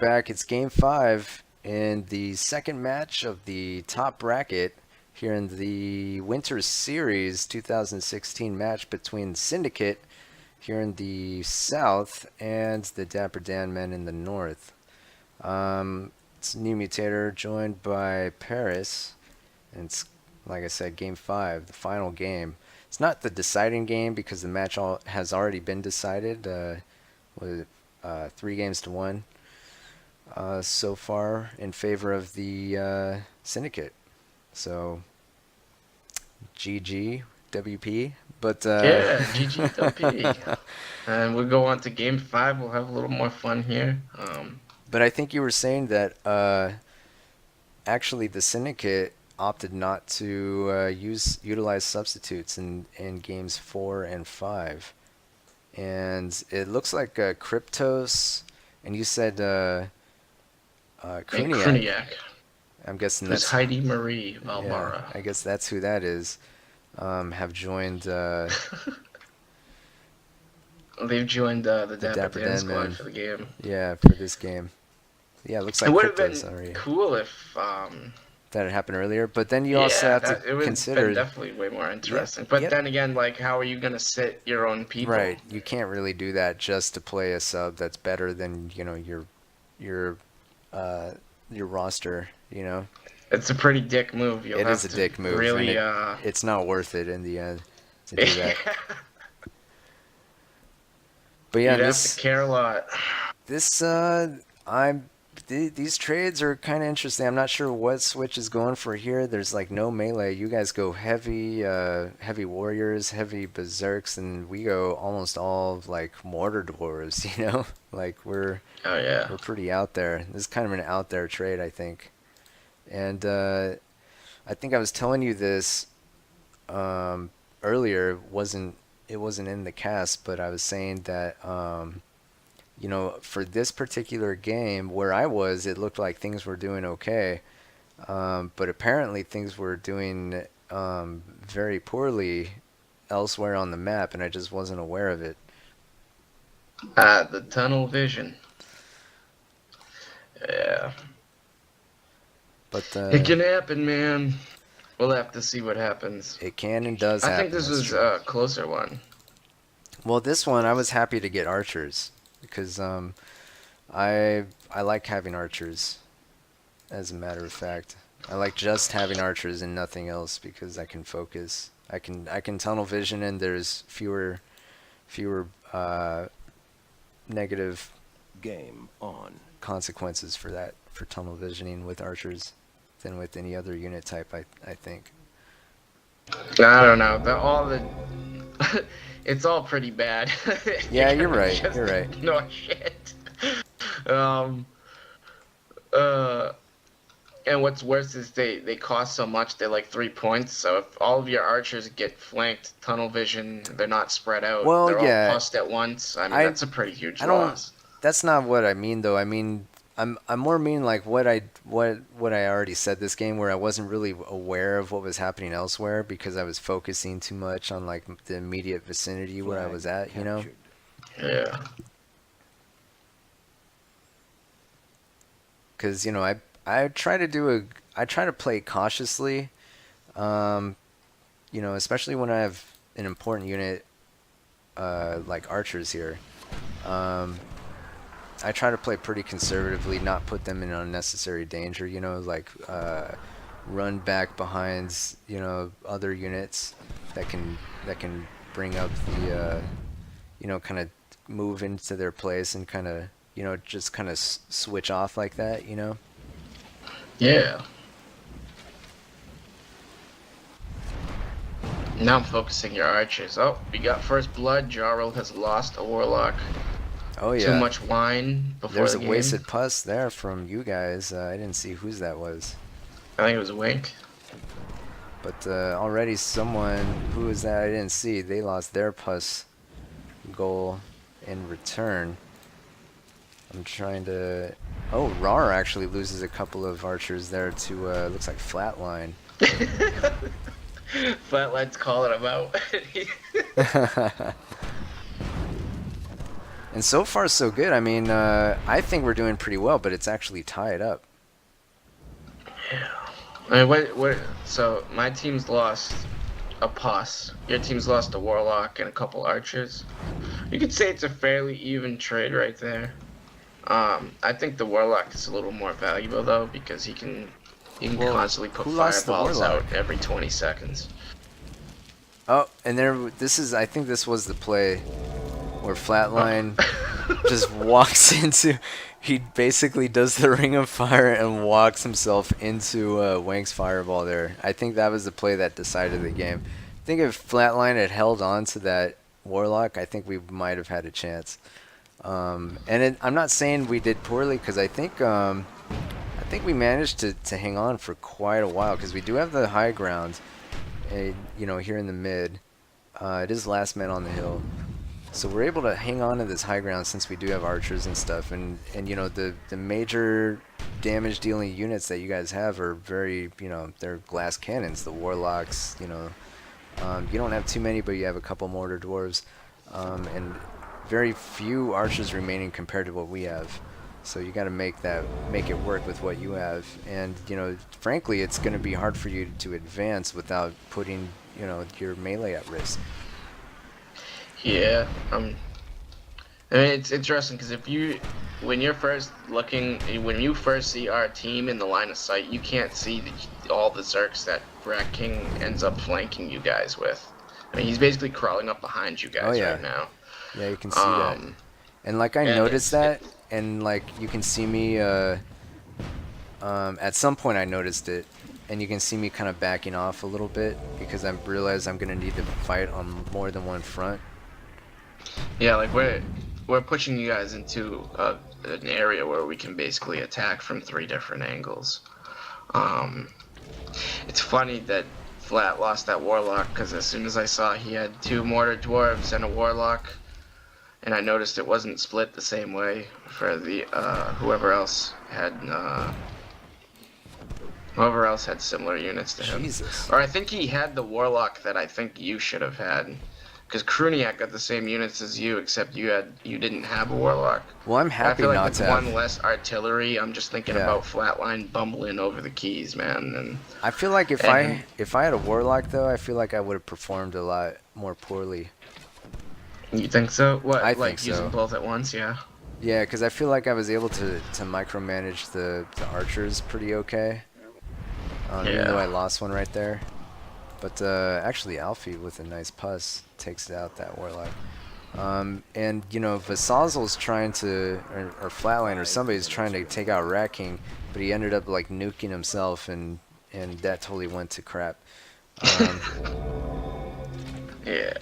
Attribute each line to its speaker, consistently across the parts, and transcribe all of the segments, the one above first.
Speaker 1: back. It's Game 5 in the second match of the top bracket here in the Winter Series 2016 match between Syndicate here in the south and the Dapper Dan men in the north. It's New Mutator joined by Paris, and it's, like I said, Game 5, the final game. It's not the deciding game because the match has already been decided with 3-1 so far in favor of the Syndicate. So, GG, WP. But
Speaker 2: Yeah, GG. And we'll go on to game 5. We'll have a little more fun here.
Speaker 1: But I think you were saying that actually the Syndicate opted not to utilize substitutes in games 4 and 5. And it looks like Kryptos, and you said Kruniak. I'm guessing
Speaker 2: There's
Speaker 1: that's
Speaker 2: Heidi Marie Valvara.
Speaker 1: Yeah, I guess that's who that is. Have joined
Speaker 2: They've joined the
Speaker 1: Dapper
Speaker 2: Dan
Speaker 1: Dan
Speaker 2: squad
Speaker 1: men.
Speaker 2: for the game.
Speaker 1: Yeah, for this game. Yeah, it looks like
Speaker 2: It would have
Speaker 1: Kryptos
Speaker 2: been
Speaker 1: already.
Speaker 2: cool if
Speaker 1: That had happened earlier, but then you also have to
Speaker 2: it would have
Speaker 1: consider.
Speaker 2: been definitely way more interesting. But then again, like, how are you gonna sit your own people?
Speaker 1: Right, you can't really do that just to play a sub that's better than your roster.
Speaker 2: It's a pretty dick move.
Speaker 1: It is a dick move.
Speaker 2: Really,
Speaker 1: it's not worth it in the end to do that. But yeah,
Speaker 2: you'd have to care a lot.
Speaker 1: These trades are kind of interesting. I'm not sure what Switch is going for here. There's like no melee. You guys go heavy warriors, heavy berserks, and we go almost all like mortar dwarves. Like we're pretty out there. This is kind of an out there trade, I think. And I think I was telling you this earlier. It wasn't in the cast, but I was saying that for this particular game where I was, it looked like things were doing okay, but apparently things were doing very poorly elsewhere on the map, and I just wasn't aware of it.
Speaker 2: The tunnel vision. Yeah.
Speaker 1: But
Speaker 2: it can happen, man. We'll have to see what happens.
Speaker 1: It can and does happen.
Speaker 2: I think this is a closer one.
Speaker 1: Well, this one I was happy to get archers because I like having archers. As a matter of fact, I like just having archers and nothing else because I can focus. I can tunnel vision, and there's fewer negative
Speaker 3: game on
Speaker 1: consequences for tunnel visioning with archers than with any other unit type. I think.
Speaker 2: I don't know. It's all pretty bad.
Speaker 1: Yeah, you're right. You're right.
Speaker 2: No shit. And what's worse is they cost so much. They're like 3 points. So if all of your archers get flanked, tunnel vision, they're not spread out.
Speaker 1: Well,
Speaker 2: they're
Speaker 1: yeah.
Speaker 2: all tossed at once. I mean, that's a pretty huge loss.
Speaker 1: That's not what I mean, though. I mean, I'm more mean like what I already said this game, where I wasn't really aware of what was happening elsewhere because I was focusing too much on like the immediate vicinity where I was at.
Speaker 2: Yeah.
Speaker 1: Because I try to play cautiously, especially when I have an important unit like archers here. I try to play pretty conservatively, not put them in unnecessary danger, like run back behind, other units that can bring up the, kind of move into their place and kind of, just kind of switch off like that,
Speaker 2: Yeah. Now I'm focusing your archers. Oh, we got first blood. Jarl has lost a warlock.
Speaker 1: Oh yeah.
Speaker 2: Too much wine before
Speaker 1: There's
Speaker 2: the
Speaker 1: a
Speaker 2: game.
Speaker 1: wasted pus there from you guys. I didn't see whose that was.
Speaker 2: I think it was a Wink.
Speaker 1: But already someone, who is that? I didn't see. They lost their pus goal in return. I'm trying to... Oh, Rar actually loses a couple of archers there to, looks like Flatline.
Speaker 2: Flatline's calling him out.
Speaker 1: And so far, so good. I mean, I think we're doing pretty well, but it's actually tied up.
Speaker 2: I mean, what? So my team's lost a Puss. Your team's lost a Warlock and a couple Archers. You could say it's a fairly even trade right there. I think the Warlock is a little more valuable though because he can
Speaker 1: Well,
Speaker 2: constantly put
Speaker 1: who lost the
Speaker 2: fireballs out
Speaker 1: Warlock?
Speaker 2: every 20 seconds.
Speaker 1: Oh, and there. This is. I think this was the play where Flatline just walks into. He basically does the Ring of Fire and walks himself into Wang's Fireball there. I think that was the play that decided the game. I think if Flatline had held on to that Warlock, I think we might have had a chance. I'm not saying we did poorly because I think we managed to hang on for quite a while because we do have the high ground, here in the mid. It is last man on the hill. So we're able to hang on to this high ground since we do have archers and stuff, and the major damage dealing units that you guys have are very, they're glass cannons, the warlocks, you don't have too many, but you have a couple mortar dwarves, and very few archers remaining compared to what we have. So you got to make it work with what you have, and frankly, it's going to be hard for you to advance without putting your melee at risk.
Speaker 2: Yeah. I mean, it's interesting because when you first see our team in the line of sight, you can't see all the Zerks that Rat King ends up flanking you guys with. I mean, he's basically crawling up behind you guys right now.
Speaker 1: Yeah, you can see that. And like I noticed that, and like you can see me. At some point, I noticed it, and you can see me kind of backing off a little bit because I realize I'm gonna need to fight on more than one front.
Speaker 2: Yeah, like we're pushing you guys into an area where we can basically attack from 3 different angles. It's funny that Flat lost that Warlock because as soon as I saw he had 2 Mortar Dwarves and a Warlock, and I noticed it wasn't split the same way for the whoever else had similar units to him.
Speaker 1: Jesus.
Speaker 2: Or I think he had the Warlock that I think you should have had. Because Kruniak got the same units as you, except you didn't have a Warlock.
Speaker 1: Well, I'm happy
Speaker 2: I feel
Speaker 1: not
Speaker 2: like
Speaker 1: to
Speaker 2: with
Speaker 1: have.
Speaker 2: one less artillery, I'm just thinking about Flatline bumbling over the keys, man. And
Speaker 1: I feel like if I had a Warlock though, I feel like I would have performed a lot more poorly.
Speaker 2: You think so? What?
Speaker 1: I
Speaker 2: like
Speaker 1: think
Speaker 2: using
Speaker 1: so.
Speaker 2: both at once? Yeah.
Speaker 1: Yeah, because I feel like I was able to micromanage the archers pretty okay. Even though I lost one right there. But actually, Alfie with a nice puss takes out that Warlock. And Vasazel's trying to, or Flatline or somebody's trying to take out Rat King, but he ended up like nuking himself, and that totally went to crap.
Speaker 2: Yeah.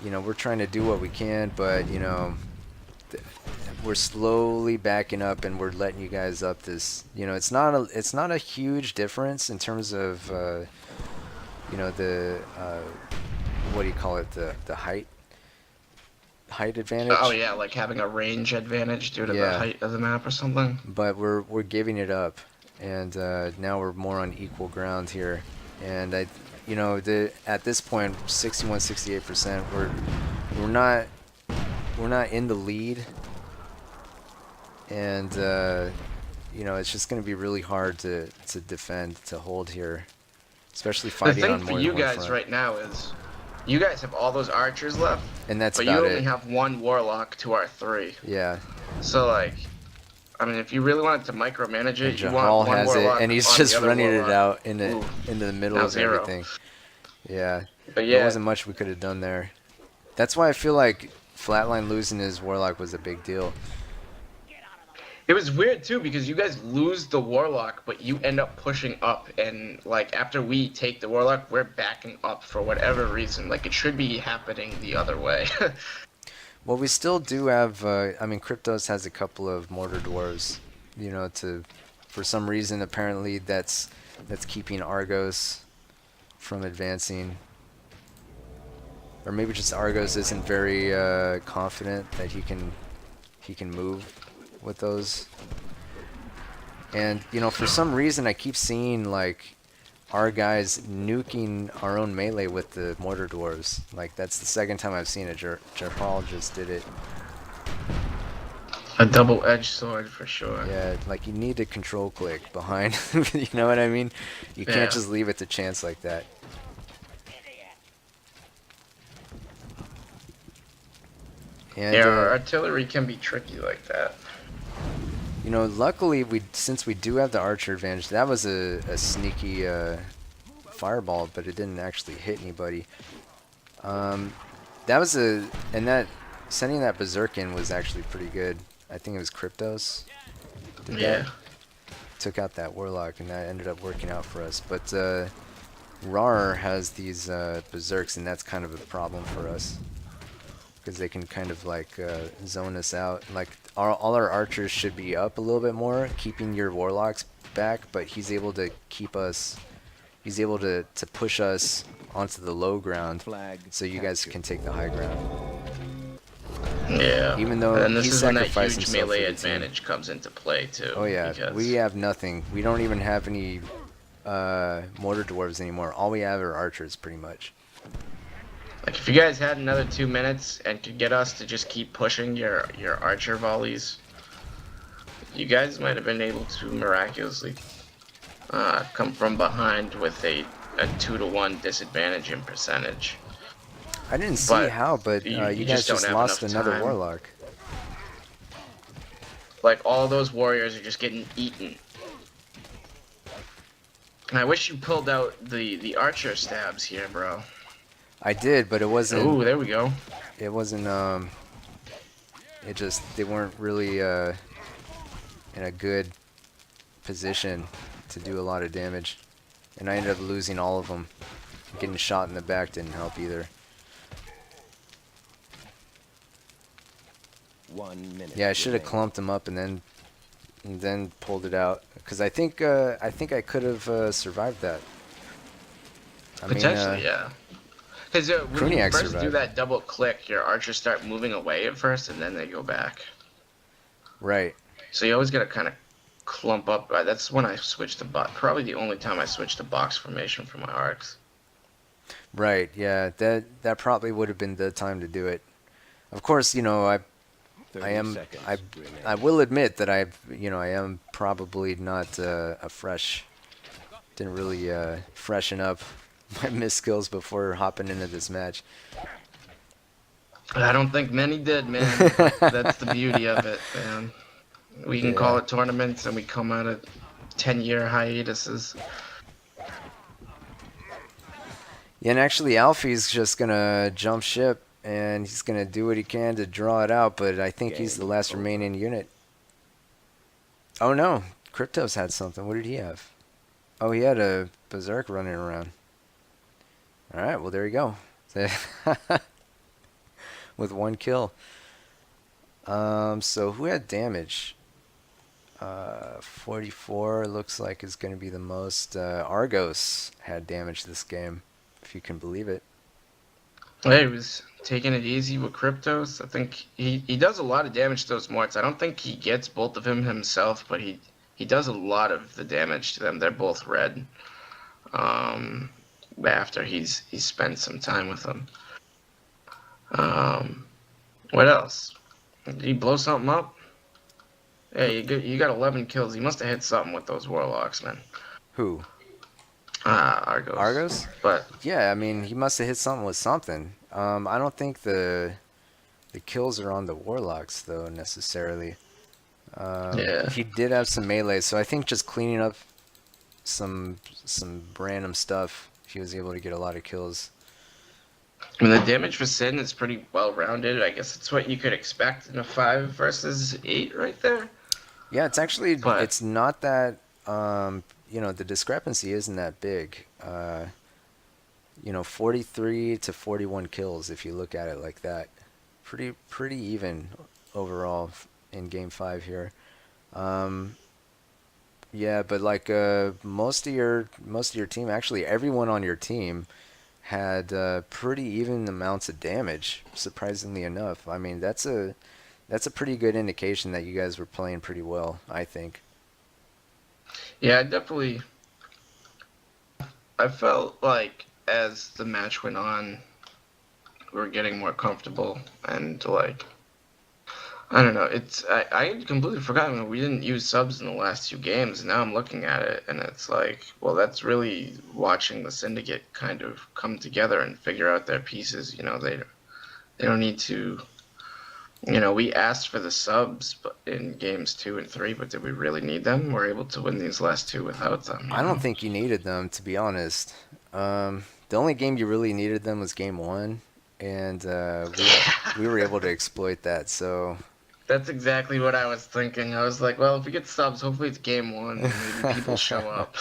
Speaker 1: We're trying to do what we can, but we're slowly backing up, and we're letting you guys up this. It's not a huge difference in terms of the what do you call it, the height advantage.
Speaker 2: Oh yeah, like having a range advantage due to the height of the map or something.
Speaker 1: But we're giving it up, and now we're more on equal ground here, and at this point 61-68%, we're not in the lead. And it's just going to be really hard to defend, to hold here, especially fighting on more than one front.
Speaker 2: The thing for you guys right now is you guys have all those archers left,
Speaker 1: and that's
Speaker 2: but
Speaker 1: about
Speaker 2: you
Speaker 1: it.
Speaker 2: only have 1 Warlock to our 3.
Speaker 1: Yeah.
Speaker 2: So like, I mean, if you really wanted to micromanage it, you want
Speaker 1: Jahal
Speaker 2: 1
Speaker 1: has
Speaker 2: Warlock
Speaker 1: it, and he's
Speaker 2: on
Speaker 1: just
Speaker 2: the other
Speaker 1: running
Speaker 2: Warlock.
Speaker 1: it out into the middle
Speaker 2: Now
Speaker 1: of
Speaker 2: 0.
Speaker 1: everything. Yeah.
Speaker 2: But yeah,
Speaker 1: There wasn't much we could have done there. That's why I feel like Flatline losing his Warlock was a big deal.
Speaker 2: it was weird too because you guys lose the Warlock, but you end up pushing up, and like after we take the Warlock, we're backing up for whatever reason. Like it should be happening the other way.
Speaker 1: Well, we still do have. Kryptos has a couple of mortar dwarves. For some reason, apparently that's keeping Argos from advancing, or maybe just Argos isn't very confident that he can move with those. And for some reason I keep seeing like our guys nuking our own melee with the mortar dwarves. Like, that's the second time I've seen it. Jarhal just did it.
Speaker 2: A double-edged sword for sure.
Speaker 1: Yeah, like you need to control click behind. You know what I mean? You can't
Speaker 2: Yeah.
Speaker 1: just leave it to chance like that. And
Speaker 2: Yeah, our artillery can be tricky like that.
Speaker 1: you know, luckily since we do have the archer advantage, that was a sneaky fireball, but it didn't actually hit anybody. That was that sending that berserk in was actually pretty good. I think it was Cryptos. Did
Speaker 2: Yeah.
Speaker 1: that? Took out that warlock, and that ended up working out for us. But Rar has these berserks, and that's kind of a problem for us because they can kind of like zone us out. Like all our archers should be up a little bit more, keeping your warlocks back, but he's able to keep us. He's able to push us onto the low ground,
Speaker 3: Flag
Speaker 1: so you guys can take the high ground.
Speaker 2: Yeah.
Speaker 1: Even though
Speaker 2: and this
Speaker 1: he
Speaker 2: is when that
Speaker 1: sacrificed
Speaker 2: huge
Speaker 1: himself for
Speaker 2: melee
Speaker 1: the team.
Speaker 2: advantage comes into play too.
Speaker 1: Oh yeah,
Speaker 2: because
Speaker 1: we have nothing. We don't even have any mortar dwarves anymore. All we have are archers, pretty much.
Speaker 2: like if you guys had another 2 minutes and could get us to just keep pushing your archer volleys, you guys might have been able to miraculously come from behind with a 2-to-1 disadvantage in percentage.
Speaker 1: I didn't see
Speaker 2: But
Speaker 1: how, but
Speaker 2: you
Speaker 1: you guys
Speaker 2: just don't
Speaker 1: just
Speaker 2: have
Speaker 1: lost
Speaker 2: enough
Speaker 1: another
Speaker 2: time.
Speaker 1: warlock.
Speaker 2: Like all those warriors are just getting eaten. And I wish you pulled out the archer stabs here, bro.
Speaker 1: I did, but it wasn't.
Speaker 2: Ooh, there we go.
Speaker 1: It wasn't. It just they weren't really in a good position to do a lot of damage, and I ended up losing all of them. Getting shot in the back didn't help either.
Speaker 3: 1 minute.
Speaker 1: Yeah, I should have
Speaker 3: remaining.
Speaker 1: clumped them up and then pulled it out, because I think I could have survived that. I
Speaker 2: Potentially,
Speaker 1: mean,
Speaker 2: yeah. Because when you
Speaker 1: Kruniak
Speaker 2: first do
Speaker 1: survived.
Speaker 2: that double click, your archers start moving away at first, and then they go back.
Speaker 1: right.
Speaker 2: So you always gotta kind of clump up. That's when I switched to box. Probably the only time I switched to box formation for my arcs.
Speaker 1: Right, yeah, that probably would have been the time to do it. Of course, you know, I
Speaker 3: 30
Speaker 1: am
Speaker 3: seconds
Speaker 1: I
Speaker 3: remaining.
Speaker 1: will admit that I am probably not didn't really freshen up my missed skills before hopping into this match.
Speaker 2: I don't think many did, man. But that's the beauty of it, man. We can call
Speaker 1: Yeah.
Speaker 2: it tournaments, and we come out of 10-year hiatuses.
Speaker 1: Yeah, and actually Alfie's just gonna jump ship and he's gonna do what he can to draw it out, but I think he's the
Speaker 3: Game
Speaker 1: last
Speaker 3: over.
Speaker 1: remaining unit. Oh no, Cryptos had something. What did he have? Oh, he had a berserk running around. Alright, well there you go. With 1 kill. So who had damage? 44 looks like is going to be the most. Argos had damage this game, if you can believe it.
Speaker 2: Hey, he was taking it easy with Cryptos. I think he does a lot of damage to those morts. I don't think he gets both of them himself, but he does a lot of the damage to them. They're both red. After he's spent some time with them. What else? Did he blow something up? Yeah, you got 11 kills. He must have hit something with those warlocks, man.
Speaker 1: Who?
Speaker 2: Argos.
Speaker 1: Argos?
Speaker 2: But
Speaker 1: Yeah, I mean, he must have hit something with something. I don't think the kills are on the warlocks though necessarily.
Speaker 2: Yeah.
Speaker 1: He did have some melee, so I think just cleaning up some random stuff, he was able to get a lot of kills.
Speaker 2: I mean, the damage for Sin is pretty well rounded. I guess it's what you could expect in a 5 versus 8 right there.
Speaker 1: Yeah, it's actually
Speaker 2: But-
Speaker 1: it's not that the discrepancy isn't that big. 43 to 41 kills if you look at it like that. Pretty even overall in game 5 here. Yeah, but like most of your team, actually everyone on your team had pretty even amounts of damage, surprisingly enough. I mean, that's a pretty good indication that you guys were playing pretty well, I think.
Speaker 2: Yeah, definitely. I felt like as the match went on, we were getting more comfortable and like I don't know. I had completely forgotten we didn't use subs in the last two games. Now I'm looking at it and it's like, well, that's really watching the Syndicate kind of come together and figure out their pieces. They don't need to. We asked for the subs in games 2 and 3, but did we really need them? We're able to win these last two without them.
Speaker 1: I don't think you needed them, to be honest. The only game you really needed them was game one, and we were able to exploit that. So,
Speaker 2: That's exactly what I was thinking. I was like, well, if we get subs, hopefully it's game one and maybe people show up.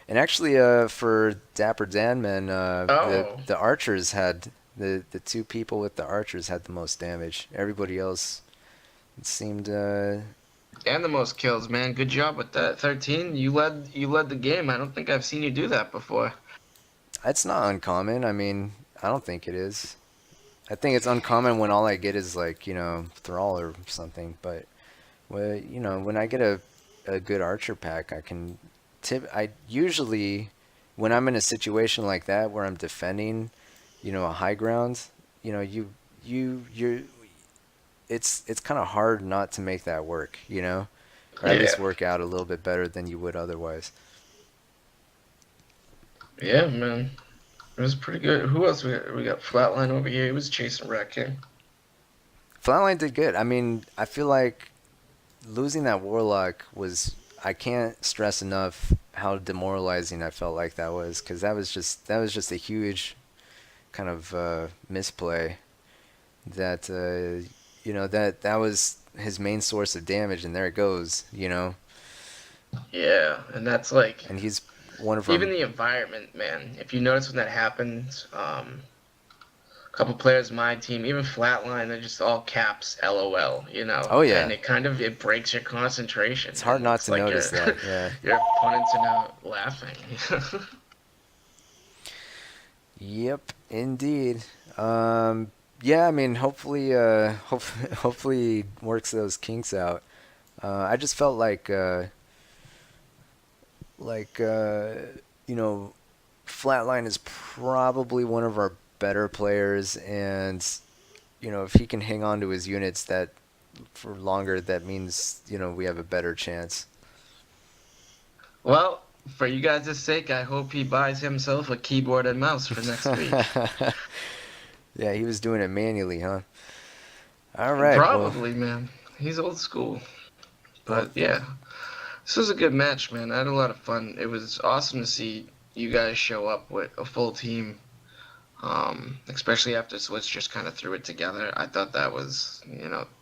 Speaker 1: and actually, for Dapper Danman,
Speaker 2: Oh,
Speaker 1: the archers had the two people with the archers had the most damage. Everybody else, it seemed.
Speaker 2: and the most kills, man. Good job with that. 13. You led the game. I don't think I've seen you do that before.
Speaker 1: It's not uncommon. I mean, I don't think it is. I think it's uncommon when all I get is like, Thrall or something. But when I get a good archer pack, I can I usually when I'm in a situation like that where I'm defending, a high ground, you're it's kind of hard not to make that work, or at least
Speaker 2: Yeah.
Speaker 1: work out a little bit better than you would otherwise.
Speaker 2: Yeah, man. It was pretty good. Who else we got? Flatline over here. He was chasing Rat King.
Speaker 1: Flatline did good. I mean, I feel like losing that warlock was I can't stress enough how demoralizing I felt like that was because that was just a huge kind of misplay that that was his main source of damage and there it goes.
Speaker 2: Yeah, and that's like
Speaker 1: And he's one of our.
Speaker 2: even the environment, man. If you notice when that happens, a couple players in my team, even Flatline, they're just all caps, LOL,
Speaker 1: Oh
Speaker 2: and
Speaker 1: yeah,
Speaker 2: it breaks your concentration.
Speaker 1: it's hard
Speaker 2: And
Speaker 1: not
Speaker 2: it's
Speaker 1: to
Speaker 2: like
Speaker 1: notice that. Yeah.
Speaker 2: your opponents are now laughing.
Speaker 1: Yep, indeed. Yeah, I mean, hopefully he works those kinks out. I just felt like Flatline is probably one of our better players, and if he can hang on to his units that for longer, that means we have a better chance.
Speaker 2: Well, for you guys' sake, I hope he buys himself a keyboard and mouse for next week.
Speaker 1: Yeah, he was doing it manually, huh? All right, well,
Speaker 2: Probably, man. He's old school.
Speaker 1: well,
Speaker 2: But yeah, this was a good match, man. I had a lot of fun. It was awesome to see you guys show up with a full team. Especially after Switch just kind of threw it together. I thought that was,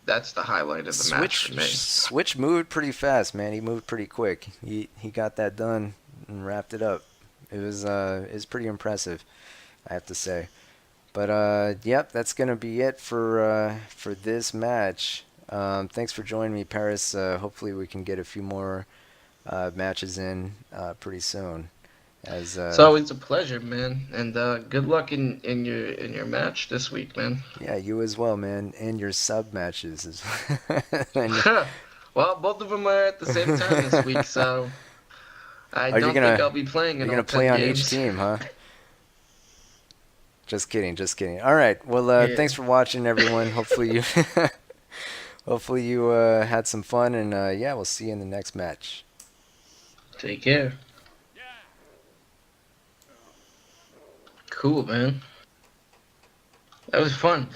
Speaker 2: that's the highlight of the match for me.
Speaker 1: Switch moved pretty fast, man. He moved pretty quick. He got that done and wrapped it up. It was pretty impressive, I have to say. But yep, that's gonna be it for this match. Thanks for joining me, Paris. Hopefully we can get a few more matches in pretty soon. As
Speaker 2: It's always a pleasure, man. And good luck in your match this week, man.
Speaker 1: yeah, you as well, man, and your sub matches. And
Speaker 2: Well, both of them are at the same time this week, so I
Speaker 1: are you
Speaker 2: don't think
Speaker 1: gonna
Speaker 2: I'll be playing
Speaker 1: you're
Speaker 2: in
Speaker 1: gonna
Speaker 2: all
Speaker 1: play
Speaker 2: 10
Speaker 1: on each
Speaker 2: games.
Speaker 1: team, huh? Just kidding, just kidding. All right. Well,
Speaker 2: Yeah.
Speaker 1: thanks for watching, everyone. Hopefully you, hopefully you had some fun, and yeah, we'll see you in the next match.
Speaker 2: Take care. Cool, man. That was fun.